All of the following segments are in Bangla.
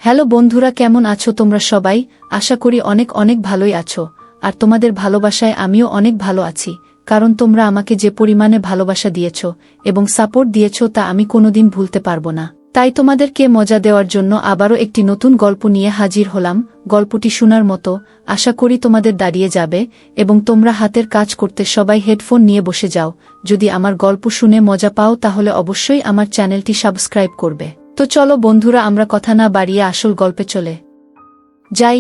হ্যালো বন্ধুরা, কেমন আছো তোমরা সবাই? আশা করি অনেক অনেক ভালোই আছো। আর তোমাদের ভালোবাসায় আমিও অনেক ভালো আছি, কারণ তোমরা আমাকে যে পরিমাণে ভালোবাসা দিয়েছ এবং সাপোর্ট দিয়েছ তা আমি কোনোদিন ভুলতে পারবো না। তাই তোমাদেরকে মজা দেওয়ার জন্য আবারও একটি নতুন গল্প নিয়ে হাজির হলাম। গল্পটি শোনার মতো, আশা করি তোমাদের দাঁড়িয়ে যাবে এবং তোমরা হাতের কাজ করতে সবাই হেডফোন নিয়ে বসে যাও। যদি আমার গল্প শুনে মজা পাও তাহলে অবশ্যই আমার চ্যানেলটি সাবস্ক্রাইব করবে। তো চলো বন্ধুরা, আমরা কথা না বাড়িয়ে আসল গল্পে চলে যাই।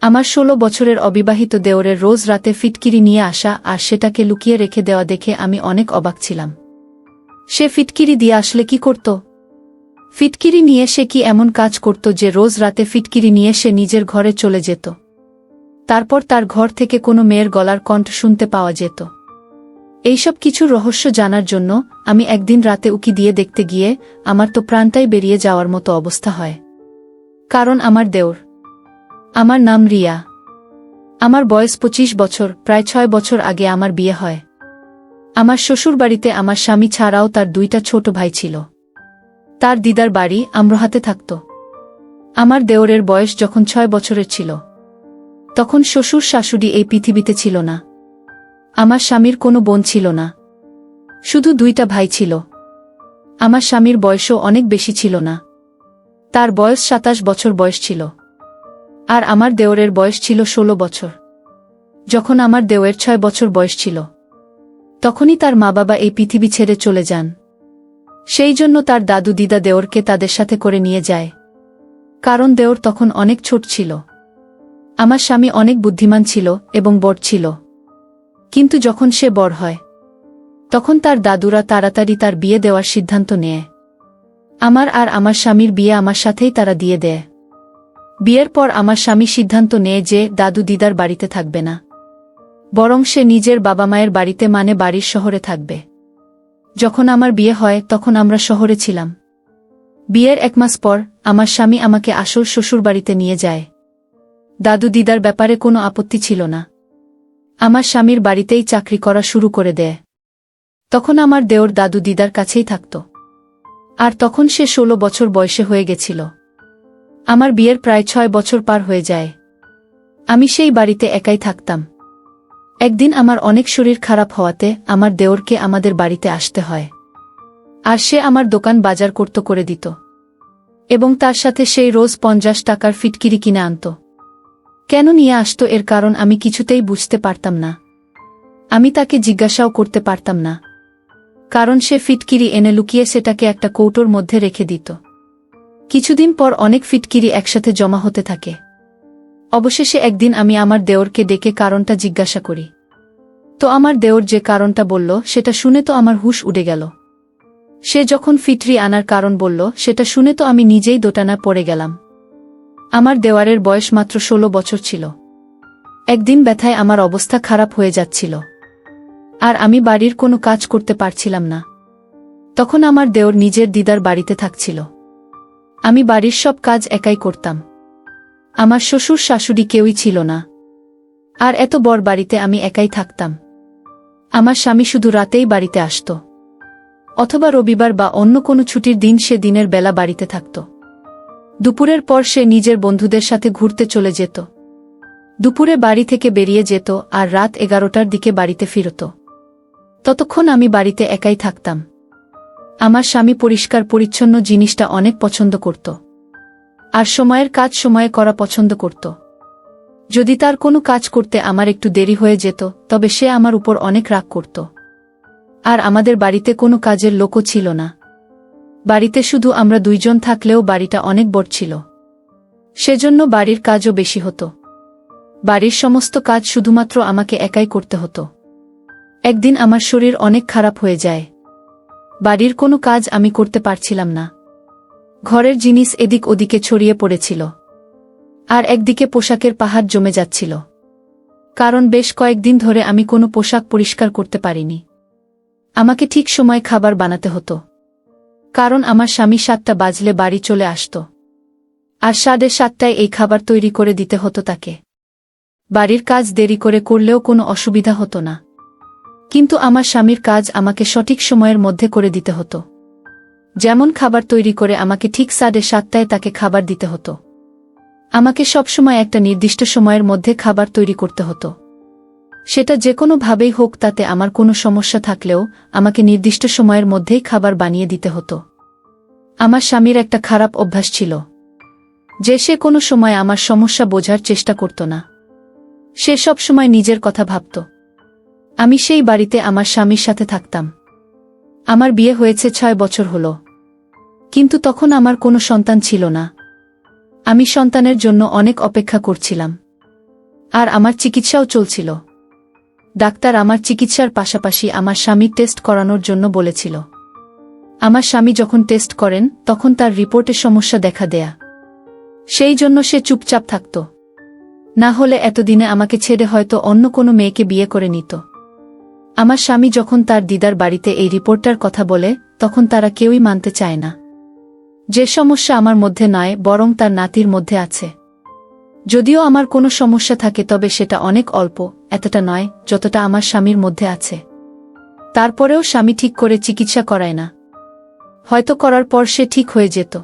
আমার 16 বছরের অবিবাহিত দেওরের রোজ রাতে ফিটকিরি নিয়ে আসা আর সেটাকে লুকিয়ে রেখে দেওয়া দেখে আমি অনেক অবাক ছিলাম। সে ফিটকিরি দিয়ে আসলে কি করত? ফিটকিরি নিয়ে সে কি এমন কাজ করত যে রোজ রাতে ফিটকিরি নিয়ে সে নিজের ঘরে চলে যেত? তারপর তার ঘর থেকে কোনো মেয়ের গলার কণ্ঠ শুনতে পাওয়া যেত। এইসব কিছুর রহস্য জানার জন্য আমি একদিন রাতে উকি দিয়ে দেখতে গিয়ে আমার তো প্রাণটাই বেরিয়ে যাওয়ার মতো অবস্থা হয়। কারণ আমার দেওর, আমার নাম রিয়া। আমার বয়স 25 বছর, প্রায় 6 বছর আগে আমার বিয়ে হয়। আমার শ্বশুরবাড়িতে আমার স্বামী ছাড়াও তার 2টা ছোট ভাই ছিল। তার দিদার বাড়ি আমরোহাতে থাকত। আমার দেওরের বয়স যখন 6 বছরের ছিল তখন শ্বশুর শাশুড়ি এই পৃথিবীতে ছিল না। আমার স্বামীর কোনো বোন ছিল না, শুধু 2টা ভাই ছিল। আমার স্বামীর বয়সও অনেক বেশি ছিল না, তার বয়স 27 বছর বয়স ছিল। আর আমার দেওরের বয়স ছিল 16 বছর। যখন আমার দেওরের 6 বছর বয়স ছিল তখনই তার মা বাবা এই পৃথিবী ছেড়ে চলে যান। সেই জন্য তার দাদু দিদা দেওরকে তাদের সাথে করে নিয়ে যায়, কারণ দেওর তখন অনেক ছোট ছিল। আমার স্বামী অনেক বুদ্ধিমান ছিল এবং বড় ছিল, কিন্তু যখন সে বড় হয় তখন তার দাদুরা তাড়াতাড়ি তার বিয়ে দেওয়ার সিদ্ধান্ত নেয়। আমার আর আমার স্বামীর বিয়ে আমার সাথেই তারা দিয়ে দেয়। বিয়ের পর আমার স্বামী সিদ্ধান্ত নেয় যে দাদু দিদার বাড়িতে থাকবে না, বরং সে নিজের বাবা মায়ের বাড়িতে, মানে বাড়ির শহরে থাকবে। যখন আমার বিয়ে হয় তখন আমরা শহরে ছিলাম। বিয়ের 1 মাস পর আমার স্বামী আমাকে আসল শ্বশুরবাড়িতে নিয়ে যায়। দাদু দিদার ব্যাপারে কোনো আপত্তি ছিল না। আমার স্বামীর বাড়িতেই চাকরি করা শুরু করে দেয়। তখন আমার দেওর দাদু দিদার কাছেই থাকত। আর তখন সে 16 বছর বয়সে হয়ে গেছিল। আমার বিয়ের প্রায় 6 বছর পার হয়ে যায়। আমি সেই বাড়িতে একাই থাকতাম। একদিন আমার অনেক শরীর খারাপ হওয়াতে আমার দেওরকে আমাদের বাড়িতে আসতে হয়। আর সে আমার দোকান বাজার করে দিত এবং তার সাথে সেই রোজ 50 টাকার ফিটকিরি কিনে আনত। কেন নিয়ে আসতো এর কারণ আমি কিছুতেই বুঝতে পারতাম না। আমি তাকে জিজ্ঞাসাও করতে পারতাম না, কারণ সে ফিটকিরি এনে লুকিয়ে সেটাকে একটা কৌটোর মধ্যে রেখে দিত। কিছুদিন পর অনেক ফিটকিরি একসাথে জমা হতে থাকে। অবশেষে একদিন আমি আমার দেওরকে ডেকে কারণটা জিজ্ঞাসা করি। তো আমার দেওর যে কারণটা বলল সেটা শুনে তো আমার হুঁশ উড়ে গেল। সে যখন ফিটরি আনার কারণ বলল সেটা শুনে তো আমি নিজেই দোটানা পড়ে গেলাম। আমার দেওয়ারের বয়স মাত্র 16 বছর ছিল। একদিন ব্যথায় আমার অবস্থা খারাপ হয়ে যাচ্ছিল আর আমি বাড়ির কোনো কাজ করতে পারছিলাম না। তখন আমার দেওর নিজের দিদার বাড়িতে থাকছিল। আমি বাড়ির সব কাজ একাই করতাম। আমার শ্বশুর শাশুড়ি কেউই ছিল না। আর এত বড় বাড়িতে আমি একাই থাকতাম। আমার স্বামী শুধু রাতেই বাড়িতে আসত, অথবা রবিবার বা অন্য কোনো ছুটির দিন সে দিনের বেলা বাড়িতে থাকত। দুপুরের পর সে নিজের বন্ধুদের সাথে ঘুরতে চলে যেত। দুপুরে বাড়ি থেকে বেরিয়ে যেত আর রাত 11টার দিকে বাড়িতে ফিরত। ততক্ষণ আমি বাড়িতে একাই থাকতাম। আমার স্বামী পরিষ্কার পরিচ্ছন্ন জিনিসটা অনেক পছন্দ করত আর সময়ের কাজ সময়ে করা পছন্দ করত। যদি তার কোনো কাজ করতে আমার একটু দেরি হয়ে যেত তবে সে আমার উপর অনেক রাগ করত। আর আমাদের বাড়িতে কোনো কাজের লোকও ছিল না। বাড়িতে শুধু আমরা 2 জন থাকলেও বাড়িটা অনেক বড় ছিল, সেজন্য বাড়ির কাজও বেশি হতো। বাড়ির সমস্ত কাজ শুধুমাত্র আমাকে একাই করতে হতো। একদিন আমার শরীর অনেক খারাপ হয়ে যায়। বাড়ির কোনো কাজ আমি করতে পারছিলাম না। ঘরের জিনিস এদিক ওদিকে ছড়িয়ে পড়েছিল আর একদিকে পোশাকের পাহাড় জমে যাচ্ছিল, কারণ বেশ কয়েকদিন ধরে আমি কোনো পোশাক পরিষ্কার করতে পারিনি। আমাকে ঠিক সময় খাবার বানাতে হতো, কারণ আমার স্বামী 7টা বাজলে বাড়ি চলে আসত আর 7:30টায় এই খাবার তৈরি করে দিতে হতো তাকে। বাড়ির কাজ দেরি করে করলেও কোনো অসুবিধা হতো না, কিন্তু আমার স্বামীর কাজ আমাকে সঠিক সময়ের মধ্যে করে দিতে হতো। যেমন খাবার তৈরি করে আমাকে ঠিক 7:30টায় তাকে খাবার দিতে হতো। আমাকে সবসময় একটা নির্দিষ্ট সময়ের মধ্যে খাবার তৈরি করতে হতো। সেটা যে কোনোভাবেই হোক, তাতে আমার কোনো সমস্যা থাকলেও আমাকে নির্দিষ্ট সময়ের মধ্যেই খাবার বানিয়ে দিতে হতো। আমার স্বামীর একটা খারাপ অভ্যাস ছিল যে সে কোনো সময় আমার সমস্যা বোঝার চেষ্টা করত না। সে সব সময় নিজের কথা ভাবত। আমি সেই বাড়িতে আমার স্বামীর সাথে থাকতাম। আমার বিয়ে হয়েছে 6 বছর হলো, কিন্তু তখন আমার কোনো সন্তান ছিল না। আমি সন্তানের জন্য অনেক অপেক্ষা করছিলাম, আর আমার চিকিৎসাও চলছিল। ডাক্তার আমার চিকিৎসার পাশাপাশি আমার স্বামীর টেস্ট করানোর জন্য বলেছিল। আমার স্বামী যখন টেস্ট করেন তখন তার রিপোর্টে সমস্যা দেখা দেয়া। সেই জন্য সে চুপচাপ থাকত। না হলে এতদিনে আমাকে ছেড়ে হয়তো অন্য কোনো মেয়েকে বিয়ে করে নিত। আমার স্বামী যখন তার দিদার বাড়িতে এই রিপোর্টটার কথা বলে, তখন তারা কেউই মানতে চায় না যে সমস্যা আমার মধ্যে নয়, বরং তার নাতির মধ্যে আছে। যদিও আমার কোনো সমস্যা থাকে, তবে সেটা অনেক অল্প, এতটা নয় যতটা আমার স্বামীর মধ্যে আছে। তারপরেও স্বামী ঠিক করে চিকিৎসা করায় না। হয়তো করার পর সে ঠিক হয়ে যেত,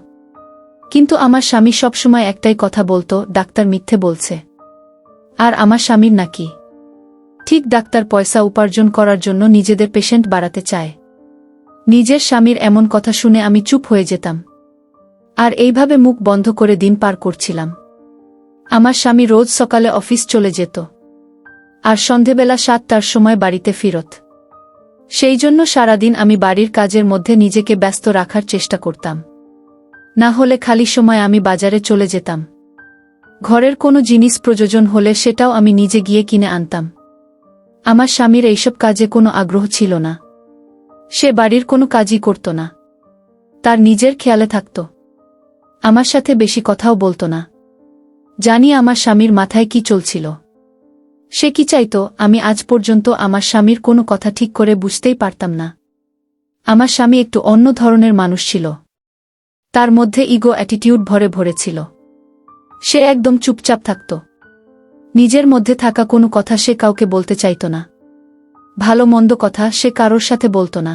কিন্তু আমার স্বামী সবসময় একটাই কথা বলতো, ডাক্তার মিথ্যে বলছে। আর আমার স্বামীর নাকি ঠিক ডাক্তার পয়সা উপার্জন করার জন্য নিজেদের পেশেন্ট বাড়াতে চায়। নিজের স্বামীর এমন কথা শুনে আমি চুপ হয়ে যেতাম, আর এইভাবে মুখ বন্ধ করে দিন পার করছিলাম। আমার স্বামী রোজ সকালে অফিস চলে যেত, আর সন্ধেবেলা 7টার সময় বাড়িতে ফিরত। সেই জন্য সারাদিন আমি বাড়ির কাজের মধ্যে নিজেকে ব্যস্ত রাখার চেষ্টা করতাম। না হলে খালি সময় আমি বাজারে চলে যেতাম। ঘরের কোনো জিনিস প্রয়োজন হলে সেটাও আমি নিজে গিয়ে কিনে আনতাম। আমার স্বামীর এইসব কাজে কোনো আগ্রহ ছিল না। সে বাড়ির কোনো কাজই করত না, তার নিজের খেয়ালে থাকত। আমার সাথে বেশি কথাও বলতো না। জানি আমার স্বামীর মাথায় কি চলছিল। সে কি চাইতো আমি আজ পর্যন্ত আমার স্বামীর কোনো কথা ঠিক করে বুঝতেই পারতাম না। আমার স্বামী একটু অন্য ধরনের মানুষ ছিল। তার মধ্যে ইগো অ্যাটিটিউড ভরে ভরে ছিল। সে একদম চুপচাপ থাকত। নিজের মধ্যে থাকা কোনো কথা সে কাউকে বলতে চাইত না। ভালো মন্দ কথা সে কারোর সাথে বলতো না।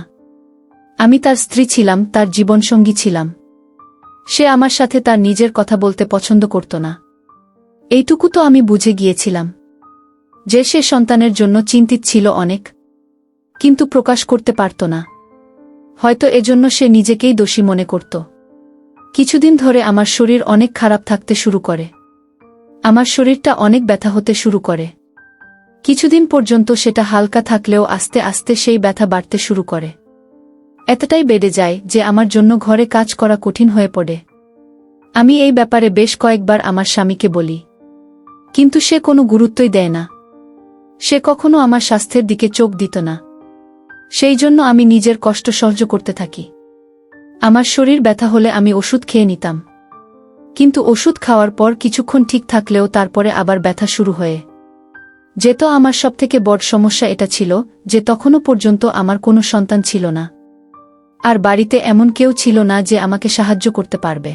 আমি তার স্ত্রী ছিলাম, তার জীবনসঙ্গী ছিলাম। সে আমার সাথে তার নিজের কথা বলতে পছন্দ করত না। এইটুকু তো আমি বুঝে গিয়েছিলাম যে সে সন্তানের জন্য চিন্তিত ছিল অনেক, কিন্তু প্রকাশ করতে পারত না। হয়তো এজন্য সে নিজেকেই দোষী মনে করত। কিছুদিন ধরে আমার শরীর অনেক খারাপ থাকতে শুরু করে। আমার শরীরটা অনেক ব্যথা হতে শুরু করে। কিছুদিন পর্যন্ত সেটা হালকা থাকলেও আস্তে আস্তে সেই ব্যথা বাড়তে শুরু করে। এতটাই বেড়ে যায় যে আমার জন্য ঘরে কাজ করা কঠিন হয়ে পড়ে। আমি এই ব্যাপারে বেশ কয়েকবার আমার স্বামীকে বলি, কিন্তু সে কোনো গুরুত্বই দেয় না। সে কখনো আমার স্বাস্থ্যের দিকে চোখ দিত না। সেই জন্য আমি নিজের কষ্ট সহ্য করতে থাকি। আমার শরীর ব্যথা হলে আমি ওষুধ খেয়ে নিতাম, কিন্তু ওষুধ খাওয়ার পর কিছুক্ষণ ঠিক থাকলেও তারপরে আবার ব্যথা শুরু হয়ে যেত। আমার সবথেকে বড় সমস্যা এটা ছিল যে তখনও পর্যন্ত আমার কোনো সন্তান ছিল না, আর বাড়িতে এমন কেউ ছিল না যে আমাকে সাহায্য করতে পারবে,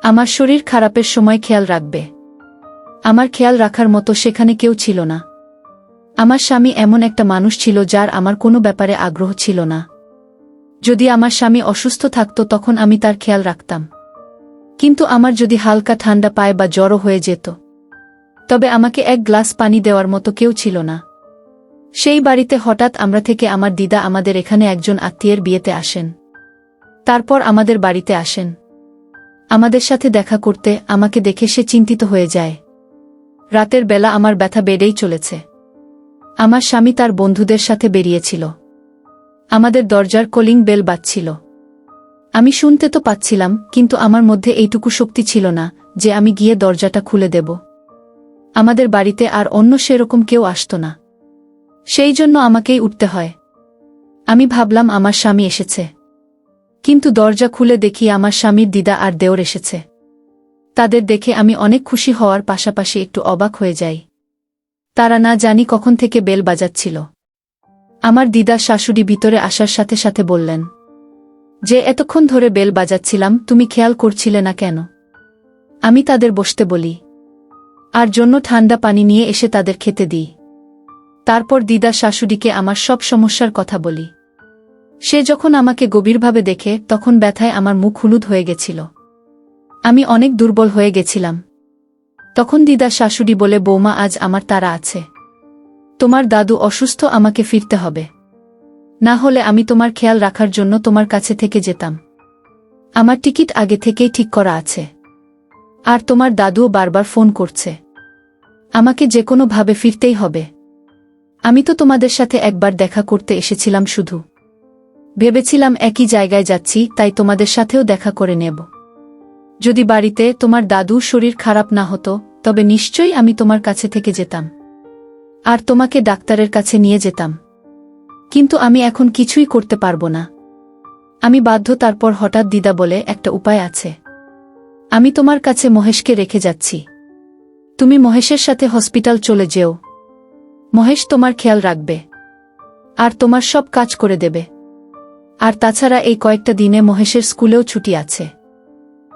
আমার শরীর খারাপের সময় খেয়াল রাখবে। আমার খেয়াল রাখার মতো সেখানে কেউ ছিল না। আমার স্বামী এমন একটা মানুষ ছিল যার আমার কোনো ব্যাপারে আগ্রহ ছিল না। যদি আমার স্বামী অসুস্থ থাকত তখন আমি তার খেয়াল রাখতাম, কিন্তু আমার যদি হালকা ঠান্ডা পায় বা জ্বরও হয়ে যেত, তবে আমাকে এক গ্লাস পানি দেওয়ার মতো কেউ ছিল না। সেই বাড়িতে হঠাৎ আমরা থেকে আমার দিদা আমাদের এখানে একজন আত্মীয়ের বিয়েতে আসেন। তারপর আমাদের বাড়িতে আসেন আমাদের সাথে দেখা করতে। আমাকে দেখে সে চিন্তিত হয়ে যায়। রাতের বেলা আমার ব্যথা বেড়েই চলেছে। আমার স্বামী তার বন্ধুদের সাথে বেরিয়েছিল। আমাদের দরজার কলিং বেল বাজছিল। আমি শুনতে তো পাচ্ছিলাম, কিন্তু আমার মধ্যে এইটুকু শক্তি ছিল না যে আমি গিয়ে দরজাটা খুলে দেব। আমাদের বাড়িতে আর অন্য সেরকম কেউ আসত না, সেই জন্য আমাকেই উঠতে হয়। আমি ভাবলাম আমার স্বামী এসেছে, কিন্তু দরজা খুলে দেখি আমার স্বামীর দিদা আর দেওর এসেছে। তাদের দেখে আমি অনেক খুশি হওয়ার পাশাপাশি একটু অবাক হয়ে যাই। তারা না জানি কখন থেকে বেল বাজাচ্ছিল। আমার দিদা শাশুড়ি ভিতরে আসার সাথে সাথে বললেন যে এতক্ষণ ধরে বেল বাজাচ্ছিলাম, তুমি খেয়াল করছিলে না কেন? আমি তাদের বসতে বলি, আর জন্য ঠান্ডা পানি নিয়ে এসে তাদের খেতে দিই। তারপর দিদা শাশুড়িকে আমার সব সমস্যার কথা বলি। সে যখন আমাকে গভীরভাবে দেখে তখন ব্যথায় আমার মুখ হলুদ হয়ে গেছিল। আমি অনেক দুর্বল হয়ে গেছিলাম। তখন দিদা শাশুড়ি বলে, বৌমা, আজ আমার তাড়া আছে। তোমার দাদু অসুস্থ, আমাকে ফিরতে হবে। না হলে আমি তোমার খেয়াল রাখার জন্য তোমার কাছে থেকে যেতাম। আমার টিকিট আগে থেকেই ঠিক করা আছে। আর তোমার দাদুও বারবার ফোন করছে। আমাকে যে কোনো ভাবে ফিরতেই হবে। আমি তো তোমাদের সাথে একবার দেখা করতে এসেছিলাম, শুধু ভেবেছিলাম একই জায়গায় যাচ্ছি, তাই তোমাদের সাথেও দেখা করে নেব। যদি বাড়িতে তোমার দাদুর শরীর খারাপ না হতো তবে নিশ্চয়ই আমি তোমার কাছে থেকে যেতাম আর তোমাকে ডাক্তারের কাছে নিয়ে যেতাম। কিন্তু আমি এখন কিছুই করতে পারবো না। আমি বাধ্য। তারপর হঠাৎ দিদা বলে, একটা উপায় আছে। আমি তোমার কাছে মহেশকে রেখে যাচ্ছি। তুমি মহেশের সাথে হসপিটাল চলে যেও। মহেশ তোমার খেয়াল রাখবে আর তোমার সব কাজ করে দেবে। আর তাছাড়া এই কয়েকটা দিনে মহেশের স্কুলেও ছুটি আছে।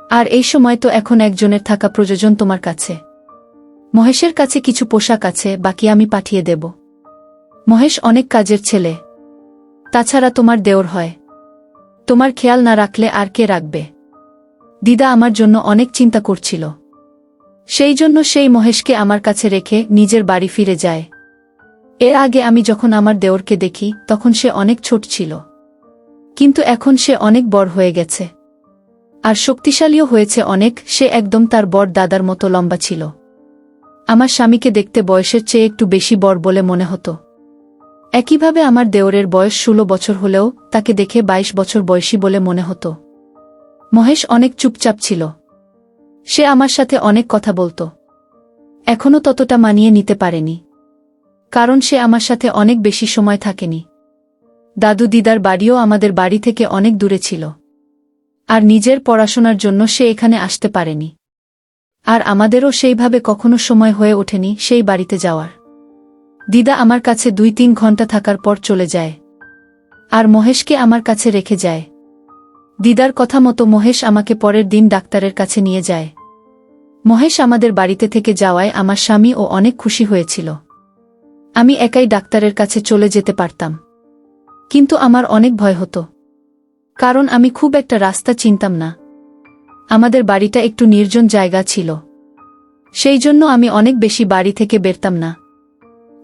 আর এই সময় তো এখন একজনের থাকা প্রয়োজন তোমার কাছে। মহেশের কাছে কিছু পোশাক আছে, বাকি আমি পাঠিয়ে দেব। মহেশ অনেক কাজের ছেলে। তাছাড়া তোমার দেওর হয়। তোমার খেয়াল না রাখলে আর কে রাখবে? দিদা আমার জন্য অনেক চিন্তা করছিল। সেই জন্য সেই মহেশকে আমার কাছে রেখে নিজের বাড়ি ফিরে যায়। এর আগে আমি যখন আমার দেওরকে দেখি তখন সে অনেক ছোট ছিল, কিন্তু এখন সে অনেক বড় হয়ে গেছে আর শক্তিশালীও হয়েছে অনেক। সে একদম তার বড় দাদার মতো লম্বা ছিল। আমার স্বামীকে দেখতে বয়সের চেয়ে একটু বেশি বড় বলে মনে হতো। একইভাবে আমার দেওরের বয়স 16 বছর হলেও তাকে দেখে 22 বছর বয়সী বলে মনে হতো। মহেশ অনেক চুপচাপ ছিল। সে আমার সাথে অনেক কথা বলতো। এখনও ততটা মানিয়ে নিতে পারেনি, কারণ সে আমার সাথে অনেক বেশি সময় থাকেনি। দাদু দিদার বাড়িও আমাদের বাড়ি থেকে অনেক দূরে ছিল আর নিজের পড়াশোনার জন্য সে এখানে আসতে পারেনি। আর আমাদেরও সেইভাবে কখনো সময় হয়ে ওঠেনি সেই বাড়িতে যাওয়ার। দিদা আমার কাছে 2-3 ঘন্টা থাকার পর চলে যায় আর মহেশকে আমার কাছে রেখে যায়। দিদার কথা মতো মহেশ আমাকে পরের দিন ডাক্তারের কাছে নিয়ে যায়। মহেশ আমাদের বাড়িতে থেকে যাওয়ায় আমার স্বামীও অনেক খুশি হয়েছিল। আমি একাই ডাক্তারের কাছে চলে যেতে পারতাম, কিন্তু আমার অনেক ভয় হতো, কারণ আমি খুব একটা রাস্তা চিনতাম না। আমাদের বাড়িটা একটু নির্জন জায়গা ছিল, সেই জন্য আমি অনেক বেশি বাড়ি থেকে বেরতাম না।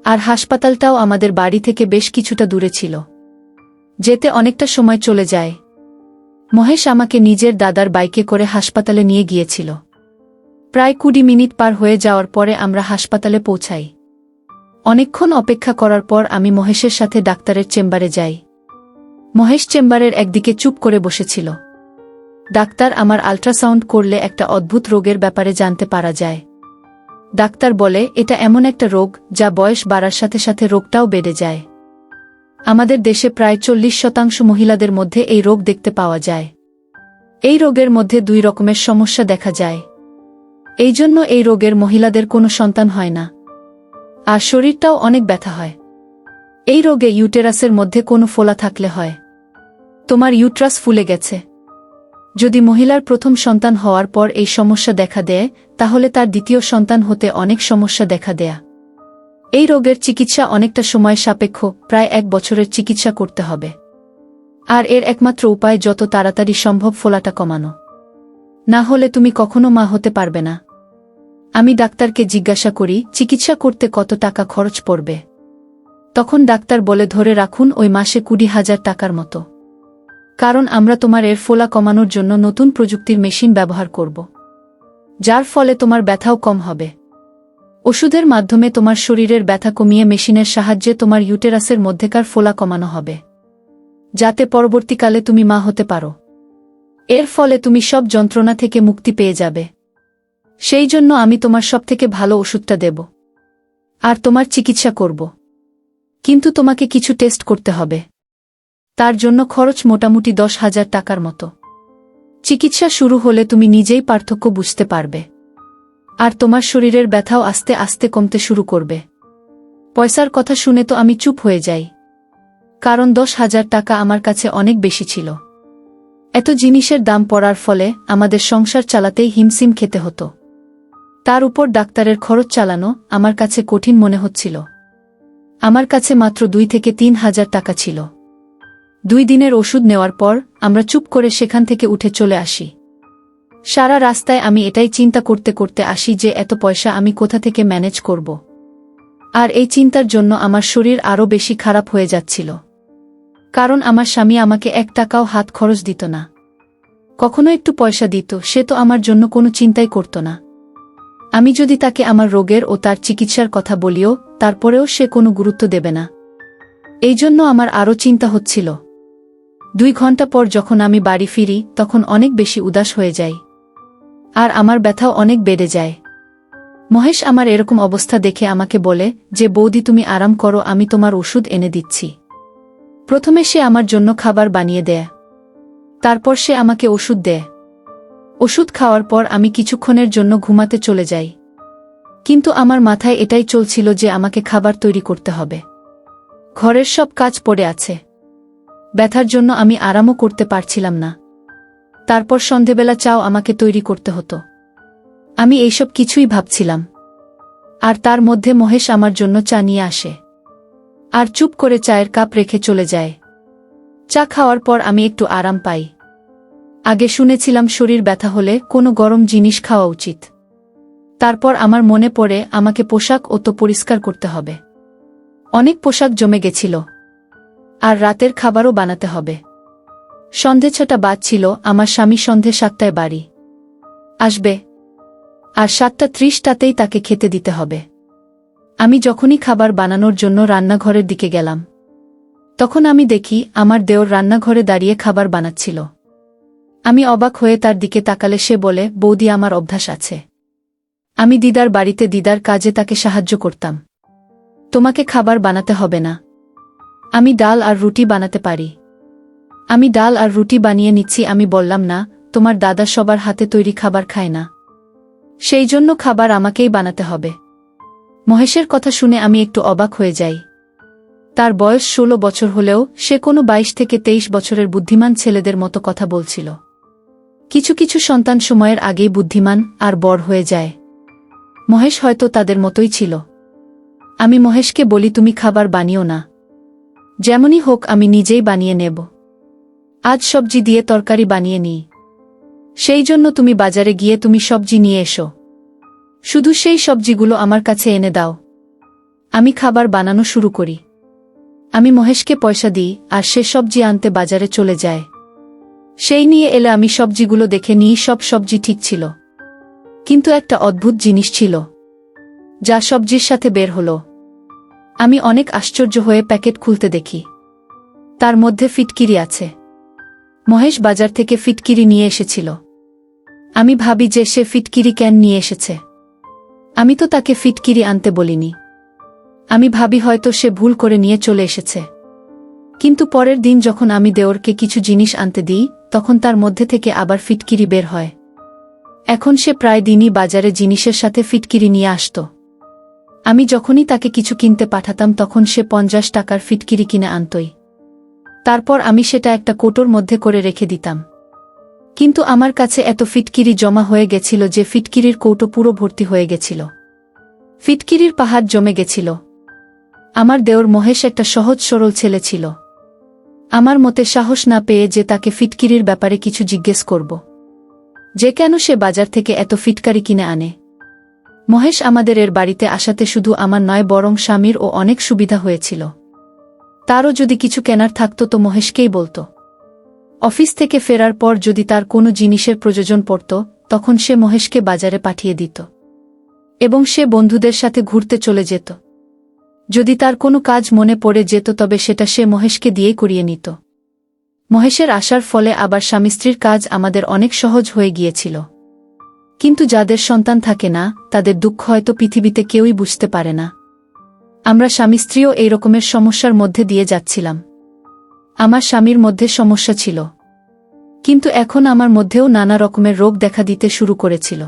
আর হাসপাতালটাও আমাদের বাড়ি থেকে বেশ কিছুটা দূরে ছিল, যেতে অনেকটা সময় চলে যায়। মহেশ আমাকে নিজের দাদার বাইকে করে হাসপাতালে নিয়ে গিয়েছিল। প্রায় 20 মিনিট পার হয়ে যাওয়ার পরে আমরা হাসপাতালে পৌঁছাই। অনেকক্ষণ অপেক্ষা করার পর আমি মহেশের সাথে ডাক্তারের চেম্বারে যাই। মহেশ চেম্বারের একদিকে চুপ করে বসেছিল। ডাক্তার আমার আল্ট্রাসাউন্ড করলে একটা অদ্ভুত রোগের ব্যাপারে জানতে পারা যায়। ডাক্তার বলে, এটা এমন একটা রোগ যা বয়স বাড়ার সাথে সাথে রোগটাও বেড়ে যায়। আমাদের দেশে প্রায় 40% মহিলাদের মধ্যে এই রোগ দেখতে পাওয়া যায়। এই রোগের মধ্যে 2 রকমের সমস্যা দেখা যায়। এই জন্য এই রোগের মহিলাদের কোনো সন্তান হয় না আর শরীরটাও অনেক ব্যথা হয়। এই রোগে ইউটেরাসের মধ্যে কোনো ফোলা থাকলে হয়। তোমার ইউট্রাস ফুলে গেছে। যদি মহিলার প্রথম সন্তান হওয়ার পর এই সমস্যা দেখা দেয়, তাহলে তার দ্বিতীয় সন্তান হতে অনেক সমস্যা দেখা দেয়া। এই রোগের চিকিৎসা অনেকটা সময় সাপেক্ষ, প্রায় 1 বছরের চিকিৎসা করতে হবে। আর এর একমাত্র উপায় যত তাড়াতাড়ি সম্ভব ফোলাটা কমানো, না হলে তুমি কখনো মা হতে পারবে না। আমি ডাক্তারকে জিজ্ঞাসা করি, চিকিৎসা করতে কত টাকা খরচ পড়বে? তখন ডাক্তার বলে, ধরে রাখুন ওই মাসে 20,000 টাকার মতো। কারণ আমরা তোমার এর ফোলা কমানোর জন্য নতুন প্রযুক্তির মেশিন ব্যবহার করব, যার ফলে তোমার ব্যথাও কম হবে। ওষুধের মাধ্যমে তোমার শরীরের ব্যথা কমিয়ে মেশিনের সাহায্যে তোমার ইউটেরাসের মধ্যেকার ফোলা কমানো হবে, যাতে পরবর্তীকালে তুমি মা হতে পারো। এর ফলে তুমি সব যন্ত্রণা থেকে মুক্তি পেয়ে যাবে। সেই জন্য আমি তোমার সবথেকে ভালো ওষুধটা দেব আর তোমার চিকিৎসা করব। কিন্তু তোমাকে কিছু টেস্ট করতে হবে। তার জন্য খরচ মোটামুটি 10,000 টাকার মতো। চিকিৎসা শুরু হলে তুমি নিজেই পার্থক্য বুঝতে পারবে আর তোমার শরীরের ব্যথাও আস্তে আস্তে কমতে শুরু করবে। পয়সার কথা শুনে তো আমি চুপ হয়ে যাই, কারণ 10,000 টাকা আমার কাছে অনেক বেশি ছিল। এত জিনিসের দাম পড়ার ফলে আমাদের সংসার চালাতেই হিমশিম খেতে হতো। তার উপর ডাক্তারের খরচ চালানো আমার কাছে কঠিন মনে হচ্ছিল। আমার কাছে মাত্র 2 থেকে 3,000 টাকা ছিল। 2 দিনের ওষুধ নেওয়ার পর আমরা চুপ করে সেখান থেকে উঠে চলে আসি। সারা রাস্তায় আমি এটাই চিন্তা করতে করতে আসি যে এত পয়সা আমি কোথা থেকে ম্যানেজ করব। আর এই চিন্তার জন্য আমার শরীর আরও বেশি খারাপ হয়ে যাচ্ছিল। কারণ আমার স্বামী আমাকে 1 টাকাও হাত খরচ দিত না। কখনো একটু পয়সা দিত, সে তো আমার জন্য কোনো চিন্তাই করত না। আমি যদি তাকে আমার রোগের ও তার চিকিৎসার কথা বলিও, তারপরেও সে কোনো গুরুত্ব দেবে না। এই জন্য আমার আরও চিন্তা হচ্ছিল। 2 ঘন্টা পর যখন আমি বাড়ি ফিরি তখন অনেক বেশি উদাস হয়ে যাই। আর আমার ব্যথাও অনেক বেড়ে যায়। মহেশ আমার এরকম অবস্থা দেখে আমাকে বলে যে, বৌদি তুমি আরাম করো, আমি তোমার ওষুধ এনে দিচ্ছি। প্রথমে সে আমার জন্য খাবার বানিয়ে দেয়, তারপর সে আমাকে ওষুধ দেয়। ওষুধ খাওয়ার পর আমি কিছুক্ষণের জন্য ঘুমাতে চলে যাই। কিন্তু আমার মাথায় এটাই চলছিল যে আমাকে খাবার তৈরি করতে হবে। ঘরের সব কাজ পড়ে আছে। ব্যথার জন্য আমি আরামও করতে পারছিলাম না। তারপর সন্ধেবেলা চাও আমাকে তৈরি করতে হতো। আমি এইসব কিছুই ভাবছিলাম। আর তার মধ্যে মহেশ আমার জন্য চা নিয়ে আসে। আর চুপ করে চায়ের কাপ রেখে চলে যায়। চা খাওয়ার পর আমি একটু আরাম পাই। আগে শুনেছিলাম শরীর ব্যথা হলে কোনো গরম জিনিস খাওয়া উচিত। তারপর আমার মনে পড়ে আমাকে পোশাক ও তো পরিষ্কার করতে হবে। অনেক পোশাক জমে গেছিল। আর রাতের খাবারও বানাতে হবে। সন্ধে 6টা বাজছিল, আমার স্বামী সন্ধে 7টায় বাড়ি আসবে। আর 7:30টাতেই তাকে খেতে দিতে হবে। আমি যখনই খাবার বানানোর জন্য রান্নাঘরের দিকে গেলাম, তখন আমি দেখি আমার দেওর রান্নাঘরে দাঁড়িয়ে খাবার বানাচ্ছিল। আমি অবাক হয়ে তার দিকে তাকালে সে বলে, বৌদি আমার অভ্যাস আছে। আমি দিদার বাড়িতে দিদার কাজে তাকে সাহায্য করতাম। তোমাকে খাবার বানাতে হবে না। আমি ডাল আর রুটি বানাতে পারি। আমি ডাল আর রুটি বানিয়ে নিচ্ছি। আমি বললাম, না, তোমার দাদা সবার হাতে তৈরি খাবার খায় না, সেই জন্য খাবার আমাকেই বানাতে হবে। মহেশের কথা শুনে আমি একটু অবাক হয়ে যাই। তার বয়স 16 বছর হলেও সে কোনো 22 থেকে 23 বছরের বুদ্ধিমান ছেলেদের মতো কথা বলছিল। কিছু কিছু সন্তান সময়ের আগেই বুদ্ধিমান আর বড় হয়ে যায়। মহেশ হয়তো তাদের মতোই ছিল। আমি মহেশকে বলি, তুমি খাবার বানিও না, যেমনই হোক আমি নিজেই বানিয়ে নেব। আজ সবজি দিয়ে তরকারি বানিয়ে নিই। সেই জন্য তুমি বাজারে গিয়ে তুমি সবজি নিয়ে এসো। শুধু সেই সবজিগুলো আমার কাছে এনে দাও। আমি খাবার বানানো শুরু করি। আমি মহেশকে পয়সা দিই আর সে সবজি আনতে বাজারে চলে যায়। সেই নিয়ে এলে আমি সবজিগুলো দেখে নিই, সব সবজি ঠিক ছিল। কিন্তু একটা অদ্ভুত জিনিস ছিল যা সবজির সাথে বের হলো। আমি অনেক আশ্চর্য হয়ে প্যাকেট খুলতে দেখি তার মধ্যে ফিটকিরি আছে। মহেশ বাজার থেকে ফিটকিরি নিয়ে এসেছিল। আমি ভাবি যে সে ফিটকিরি কেন নিয়ে এসেছে। আমি তো তাকে ফিটকিরি আনতে বলিনি। আমি ভাবি হয়তো সে ভুল করে নিয়ে চলে এসেছে। কিন্তু পরের দিন যখন আমি দেওরকে কিছু জিনিস আনতে দিই, তখন তার মধ্যে থেকে আবার ফিটকিরি বের হয়। এখন সে প্রায় দিনই বাজারে জিনিসের সাথে ফিটকিরি নিয়ে আসত। আমি যখনই তাকে কিছু কিনতে পাঠাতাম তখন সে 50 টাকার ফিটকিরি কিনে আনতই। তারপর আমি সেটা একটা কৌটোর মধ্যে করে রেখে দিতাম। কিন্তু আমার কাছে এত ফিটকিরি জমা হয়ে গেছিল যে ফিটকিরির কৌটো পুরো ভর্তি হয়ে গেছিল। ফিটকিরির পাহাড় জমে গেছিল। আমার দেওর মহেশ একটা সহজ সরল ছেলে ছিল। আমার মতে সাহস না পেয়ে যে তাকে ফিটকিরির ব্যাপারে কিছু জিজ্ঞেস করব, যে কেন সে বাজার থেকে এত ফিটকারি কিনে আনে। মহেশ আমাদের এর বাড়িতে আসাতে শুধু আমার নয় বরং স্বামীর ও অনেক সুবিধা হয়েছিল। তারও যদি কিছু কেনার থাকতো তো মহেশকেই বলতো। অফিস থেকে ফেরার পর যদি তার কোনো জিনিসের প্রয়োজন পড়ত তখন সে মহেশকে বাজারে পাঠিয়ে দিত এবং সে বন্ধুদের সাথে ঘুরতে চলে যেত। যদি তার কোনো কাজ মনে পড়ে যেত তবে সেটা সে মহেশকে দিয়ে করিয়ে নিত। মহেশের আসার ফলে আবার স্বামী স্ত্রীর কাজ আমাদের অনেক সহজ হয়ে গিয়েছিল। কিন্তু যাদের সন্তান থাকে না তাদের দুঃখ হয়তো পৃথিবীতে কেউই বুঝতে পারে না। আমরা স্বামী স্ত্রীও এই রকমের সমস্যার মধ্যে দিয়ে যাচ্ছিলাম। আমার স্বামীর মধ্যে সমস্যা ছিল, কিন্তু এখন আমার মধ্যেও নানা রকমের রোগ দেখা দিতে শুরু করেছিল।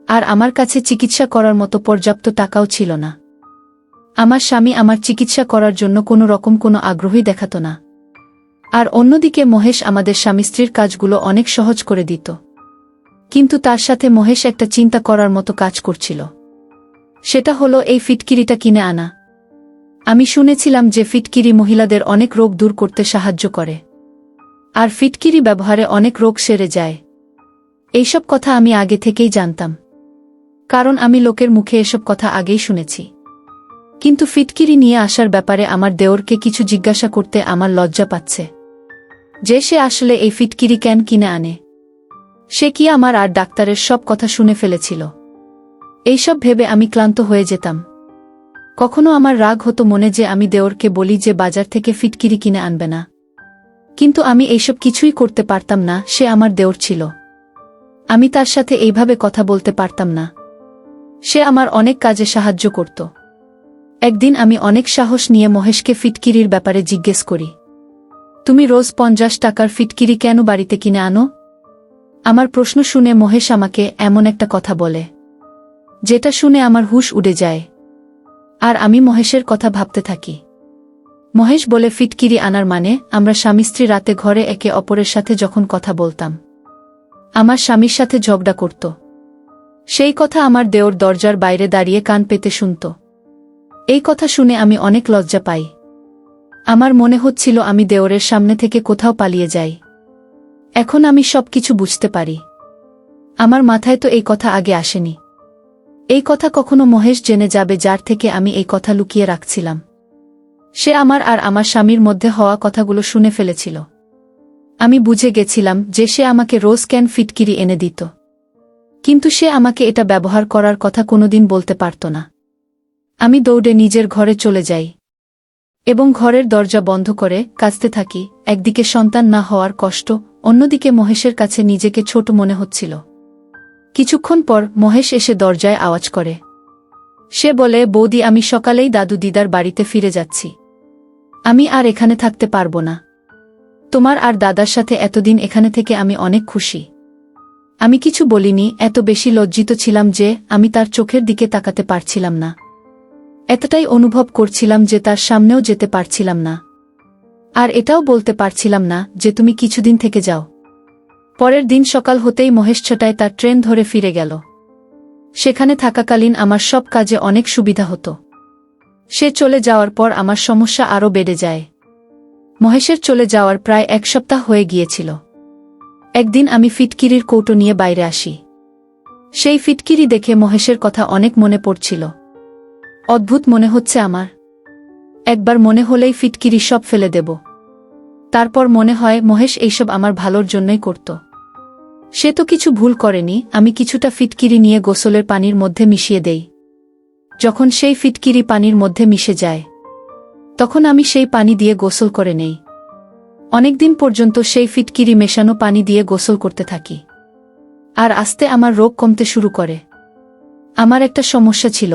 আর আমার কাছে চিকিৎসা করার মতো পর্যাপ্ত টাকাও ছিল না। আমার স্বামী আমার চিকিৎসা করার জন্য কোনো রকম কোনো আগ্রহই দেখাতো না। আর অন্যদিকে মহেশ আমাদের স্বামী স্ত্রীর কাজগুলো অনেক সহজ করে দিত। কিন্তু তার সাথে মহেশ একটা চিন্তা করার মতো কাজ করছিল। সেটা হলো এই ফিটকিরিটা কিনে আনা। আমি শুনেছিলাম যে ফিটকিরি মহিলাদের অনেক রোগ দূর করতে সাহায্য করে, আর ফিটকিরি ব্যবহারে অনেক রোগ সেরে যায়। এইসব কথা আমি আগে থেকেই জানতাম, কারণ আমি লোকের মুখে এসব কথা আগেই শুনেছি। কিন্তু ফিটকিরি নিয়ে আসার ব্যাপারে আমার দেওরকে কিছু জিজ্ঞাসা করতে আমার লজ্জা পাচ্ছে, যে সে আসলে এই ফিটকিরি কেন কিনে আনে। সে কি আমার আর ডাক্তারের সব কথা শুনে ফেলেছিল? এইসব ভেবে আমি ক্লান্ত হয়ে যেতাম। কখনো আমার রাগ হতো মনে যে আমি দেওরকে বলি যে বাজার থেকে ফিটকিরি কিনে আনবে না, কিন্তু আমি এইসব কিছুই করতে পারতাম না। সে আমার দেওর ছিল, আমি তার সাথে এইভাবে কথা বলতে পারতাম না। সে আমার অনেক কাজে সাহায্য করত। একদিন আমি অনেক সাহস নিয়ে মহেশকে ফিটকিরির ব্যাপারে জিজ্ঞেস করি, তুমি রোজ 50 টাকার ফিটকিরি কেন বাড়িতে কিনে আনো? আমার প্রশ্ন শুনে মহেশ আমাকে এমন একটা কথা বলে, যেটা শুনে আমার হুঁশ উড়ে যায়। আর আমি মহেশের কথা ভাবতে থাকি। মহেশ বলে, ফিটকিরি আনার মানে আমরা স্বামী স্ত্রী রাতে ঘরে একে অপরের সাথে যখন কথা বলতাম, আমার স্বামীর সাথে ঝগড়া করত, সেই কথা আমার দেওর দরজার বাইরে দাঁড়িয়ে কান পেতে শুনত। এই কথা শুনে আমি অনেক লজ্জা পাই। আমার মনে হচ্ছিল আমি দেওরের সামনে থেকে কোথাও পালিয়ে যাই। এখন আমি সবকিছু বুঝতে পারি। আমার মাথায় তো এই কথা আগে আসেনি। এই কথা কখনো মহেশ জেনে যাবে, যার থেকে আমি এই কথা লুকিয়ে রাখছিলাম। সে আমার আর আমার স্বামীর মধ্যে হওয়া কথাগুলো শুনে ফেলেছিল। আমি বুঝে গেছিলাম যে সে আমাকে রোজ ক্যান ফিটকিরি এনে দিত, কিন্তু সে আমাকে এটা ব্যবহার করার কথা কোনোদিন বলতে পারত না। আমি দৌড়ে নিজের ঘরে চলে যাই এবং ঘরের দরজা বন্ধ করে কাঁদতে থাকি। একদিকে সন্তান না হওয়ার কষ্ট, অন্যদিকে মহেশের কাছে নিজেকে ছোট মনে হচ্ছিল। কিছুক্ষণ পর মহেশ এসে দরজায় আওয়াজ করে। সে বলে, বৌদি, আমি সকালেই দাদু দিদার বাড়িতে ফিরে যাচ্ছি। আমি আর এখানে থাকতে পারব না। তোমার আর দাদার সাথে এতদিন এখানে থেকে আমি অনেক খুশি। আমি কিছু বলিনি, এত বেশি লজ্জিত ছিলাম যে আমি তার চোখের দিকে তাকাতে পারছিলাম না। এতটাই অনুভব করছিলাম যে তার সামনেও যেতে পারছিলাম না, আর এটাও বলতে পারছিলাম না যে তুমি কিছুদিন থেকে যাও। পরের দিন সকাল হতেই মহেশ ছটায় তার ট্রেন ধরে ফিরে গেল। সেখানে থাকাকালীন আমার সব কাজে অনেক সুবিধা হতো। সে চলে যাওয়ার পর আমার সমস্যা আরও বেড়ে যায়। মহেশের চলে যাওয়ার প্রায় 1 সপ্তাহ হয়ে গিয়েছিল। একদিন আমি ফিটকিরির কৌটো নিয়ে বাইরে আসি। সেই ফিটকিরি দেখে মহেশের কথা অনেক মনে পড়ছিল। অদ্ভুত মনে হচ্ছে আমার। একবার মনে হলেই ফিটকিরি সব ফেলে দেব। তারপর মনে হয় মহেশ এইসব আমার ভালোর জন্যই করত। সে তো কিছু ভুল করেনি। আমি কিছুটা ফিটকিরি নিয়ে গোসলের পানির মধ্যে মিশিয়ে দেই। যখন সেই ফিটকিরি পানির মধ্যে মিশে যায়, তখন আমি সেই পানি দিয়ে গোসল করে নেই। অনেকদিন পর্যন্ত সেই ফিটকিরি মেশানো পানি দিয়ে গোসল করতে থাকি। আর আস্তে আমার রোগ কমতে শুরু করে। আমার একটা সমস্যা ছিল,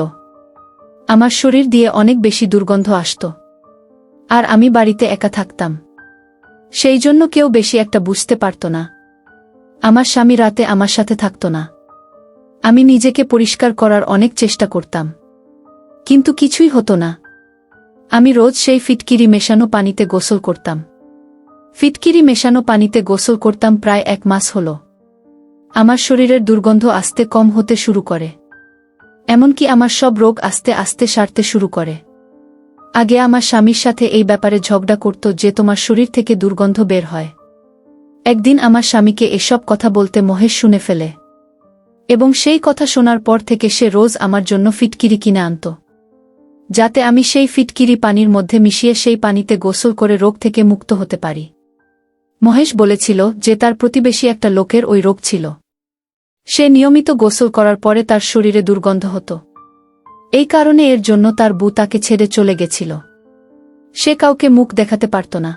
আমার শরীর দিয়ে অনেক বেশি দুর্গন্ধ আসত। আর আমি বাড়িতে একা থাকতাম, সেই জন্য কেউ বেশি একটা বুঝতে পারত না। আমার স্বামী রাতে আমার সাথে থাকত না। আমি নিজেকে পরিষ্কার করার অনেক চেষ্টা করতাম, কিন্তু কিছুই হতো না। আমি রোজ সেই ফিটকিরি মেশানো পানিতে গোসল করতাম। ফিটকিরি মেশানো পানিতে গোসল করতাম প্রায় 1 মাস হলো। আমার শরীরের দুর্গন্ধ আস্তে কম হতে শুরু করে। এমনকি আমার সব রোগ আস্তে আস্তে সারতে শুরু করে। আগে আমার স্বামীর সাথে এই ব্যাপারে ঝগড়া করত যে তোমার শরীর থেকে দুর্গন্ধ বের হয়। একদিন আমার স্বামীকে এসব কথা বলতে মহেশ শুনে ফেলে, এবং সেই কথা শোনার পর থেকে সে রোজ আমার জন্য ফিটকিরি কিনে আনত, যাতে আমি সেই ফিটকিরি পানির মধ্যে মিশিয়ে সেই পানিতে গোসল করে রোগ থেকে মুক্ত হতে পারি। মহেশ বলেছিল যে তার প্রতিবেশী একটা লোকের ওই রোগ ছিল। সে নিয়মিত গোসল করার পরে তার শরীরে দুর্গন্ধ হতো। এই কারণে এর জন্য তার বউ তাকে ছেড়ে চলে গেছিল। সে কাউকে মুখ দেখাতে পারত না।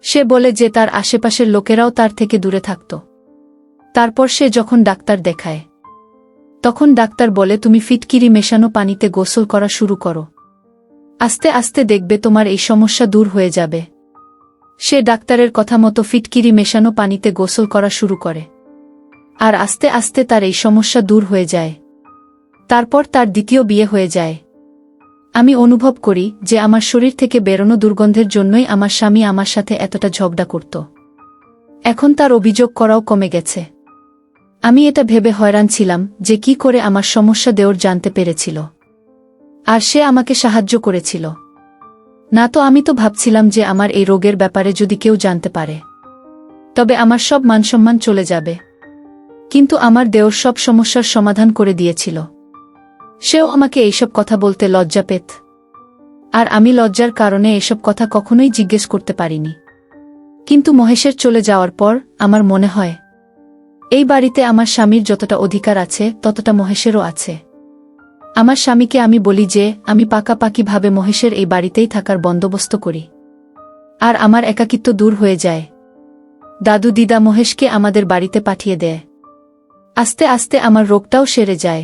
সে বলে যে তার আশেপাশের লোকেরাও তার থেকে দূরে থাকত। তারপর সে যখন ডাক্তার দেখায়, তখন ডাক্তার বলে, তুমি ফিটকিরি মেশানো পানিতে গোসল করা শুরু করো। আস্তে আস্তে দেখবে তোমার এই সমস্যা দূর হয়ে যাবে। সে ডাক্তারের কথা মতো ফিটকিরি মেশানো পানিতে গোসল করা শুরু করে, আর আস্তে আস্তে তার এই সমস্যা দূর হয়ে যায়। তারপর তার দ্বিতীয় বিয়ে হয়ে যায়। আমি অনুভব করি যে আমার শরীর থেকে বেরোনো দুর্গন্ধের জন্যই আমার স্বামী আমার সাথে এতটা ঝগড়া করত। এখন তার অভিযোগ করাও কমে গেছে। আমি এটা ভেবে হয়রান ছিলাম যে কি করে আমার সমস্যা দেওর জানতে পেরেছিল, আর সে আমাকে সাহায্য করেছিল। না তো আমি তো ভাবছিলাম যে আমার এই রোগের ব্যাপারে যদি কেউ জানতে পারে তবে আমার সব মানসম্মান চলে যাবে, কিন্তু আমার দেওর সব সমস্যার সমাধান করে দিয়েছিল। সেও আমাকে এইসব কথা বলতে লজ্জা পেত, আর আমি লজ্জার কারণে এসব কথা কখনোই জিজ্ঞেস করতে পারিনি। কিন্তু মহেশের চলে যাওয়ার পর আমার মনে হয় এই বাড়িতে আমার স্বামীর যতটা অধিকার আছে ততটা মহেশেরও আছে। আমার স্বামীকে আমি বলি যে আমি পাকাপাকিভাবে মহেশের এই বাড়িতেই থাকার বন্দোবস্ত করি, আর আমার একাকিত্ব দূর হয়ে যায়। দাদু দিদা মহেশকে আমাদের বাড়িতে পাঠিয়ে দেয়। আস্তে আস্তে আমার রোগটাও সেরে যায়।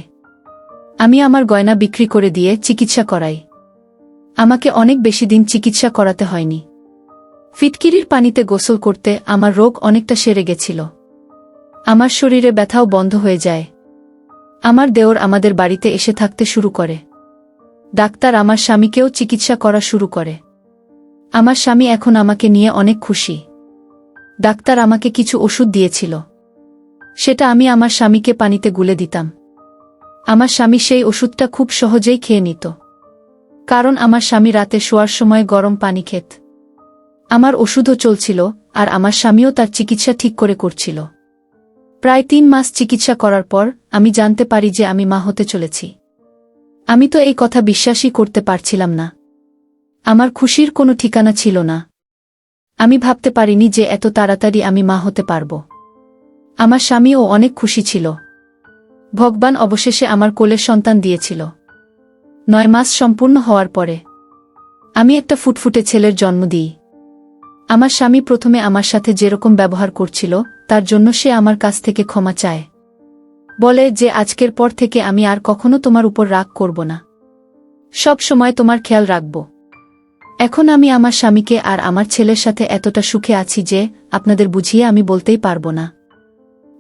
আমি আমার গয়না বিক্রি করে দিয়ে চিকিৎসা করাই। আমাকে অনেক বেশি দিন চিকিৎসা করাতে হয়নি। ফিটকিরির পানিতে গোসল করতে আমার রোগ অনেকটা সেরে গেছিল। আমার শরীরে ব্যথাও বন্ধ হয়ে যায়। আমার দেওর আমাদের বাড়িতে এসে থাকতে শুরু করে। ডাক্তার আমার স্বামীকেও চিকিৎসা করা শুরু করে। আমার স্বামী এখন আমাকে নিয়ে অনেক খুশি। ডাক্তার আমাকে কিছু ওষুধ দিয়েছিল, সেটা আমি আমার স্বামীকে পানিতে গুলে দিতাম। আমার স্বামী সেই ওষুধটা খুব সহজেই খেয়ে নিত, কারণ আমার স্বামী রাতে শোয়ার সময় গরম পানি খেত। আমার ওষুধও চলছিল, আর আমার স্বামীও তার চিকিৎসা ঠিক করে করছিল। প্রায় 3 মাস চিকিৎসা করার পর আমি জানতে পারি যে আমি মা হতে চলেছি। আমি তো এই কথা বিশ্বাসই করতে পারছিলাম না। আমার খুশির কোনো ঠিকানা ছিল না। আমি ভাবতে পারিনি যে এত তাড়াতাড়ি আমি মা হতে পারব। আমার স্বামীও অনেক খুশি ছিল। ভগবান অবশেষে আমার কোলে সন্তান দিয়েছিল। 9 মাস সম্পূর্ণ হওয়ার পরে আমি একটা ফুটফুটে ছেলের জন্ম দিই। আমার স্বামী প্রথমে আমার সাথে যেরকম ব্যবহার করছিল তার জন্য সে আমার কাছ থেকে ক্ষমা চায়। বলে যে আজকের পর থেকে আমি আর কখনো তোমার উপর রাগ করব না, সব সময় তোমার খেয়াল রাখব। এখন আমি আমার স্বামীকে আর আমার ছেলের সাথে এতটা সুখে আছি যে আপনাদের বুঝিয়ে আমি বলতেই পারবো না।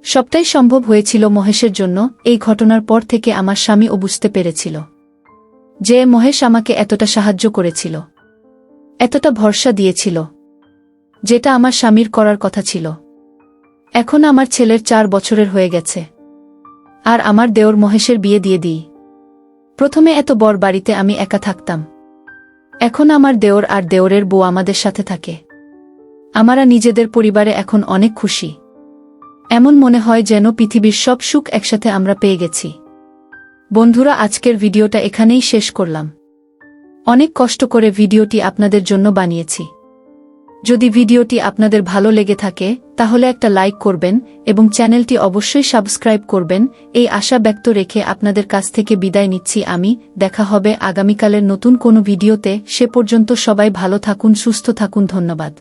সবটাই সম্ভব হয়েছিল মহেশের জন্য। এই ঘটনার পর থেকে আমার স্বামীও বুঝতে পেরেছিল যে মহেশ আমাকে এতটা সাহায্য করেছিল, এতটা ভরসা দিয়েছিল, যেটা আমার স্বামীর করার কথা ছিল। এখন আমার ছেলের 4 বছরের হয়ে গেছে, আর আমার দেওর মহেশের বিয়ে দিয়ে দিই। প্রথমে এত বড় বাড়িতে আমি একা থাকতাম, এখন আমার দেওর আর দেওরের বউ আমাদের সাথে থাকে। আমরা নিজেদের পরিবারে এখন অনেক খুশি। এমন মনে হয় যেন পৃথিবীর সব সুখ একসাথে আমরা পেয়ে গেছি। বন্ধুরা, আজকের ভিডিওটা এখানেই শেষ করলাম। অনেক কষ্ট করে ভিডিওটি আপনাদের জন্য বানিয়েছি। যদি ভিডিওটি আপনাদের ভালো লেগে থাকে তাহলে একটা লাইক করবেন এবং চ্যানেলটি অবশ্যই সাবস্ক্রাইব করবেন। এই আশা ব্যক্ত রেখে আপনাদের কাছ থেকে বিদায় নিচ্ছি আমি। দেখা হবে আগামীকালের নতুন কোনো ভিডিওতে। সে পর্যন্ত সবাই ভালো থাকুন, সুস্থ থাকুন। ধন্যবাদ।